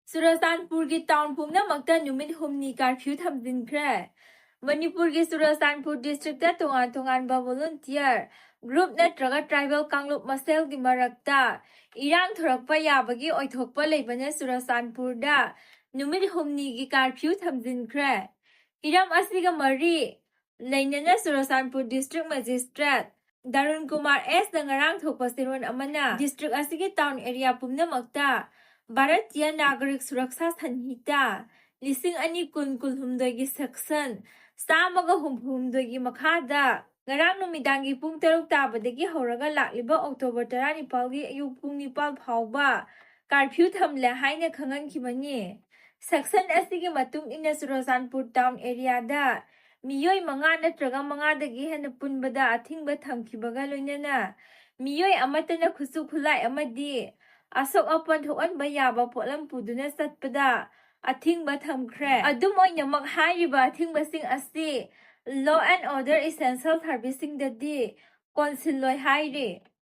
Churchsndpur town pumnamakta numit humni curfew thamkhre. Manipurgi Churchsndpur district tongan volunteer group natraga tribal kanglup masel gi marakta irang thorakpa yabagi oithokpa leibane Churchsndpur da numit humni gi curfew thamkhre. Iram asiga mari lainana Churchsndpur district magistrate Darun Kumar S nangarang thokpa siron amana district asigi town area pumnamakta Bharatiya Nagarik Suraksha Sanhita Lising Ani Kun Kulhumdogi Section Samaga Humdogi Makada Ngarang Numidangi Pung Taruk Tabadagi Horaga Lakliba October Tarani Palgi Ayuk Pung Nipal Pauba Curfew Thamle Haina Kangan Kimani Section Asigi Matung Ina Churchsndpur town area da Miyoi manga natraga manga dagi hena punbada athingba thamkibaga loinana miyoi amatana khusu khulai amadi Asok apan thoan bayaba polam puduna satpada athingba thamkhre adum oinamak hairiba athingba sing asi law and order essential servicing dadi council loi hairi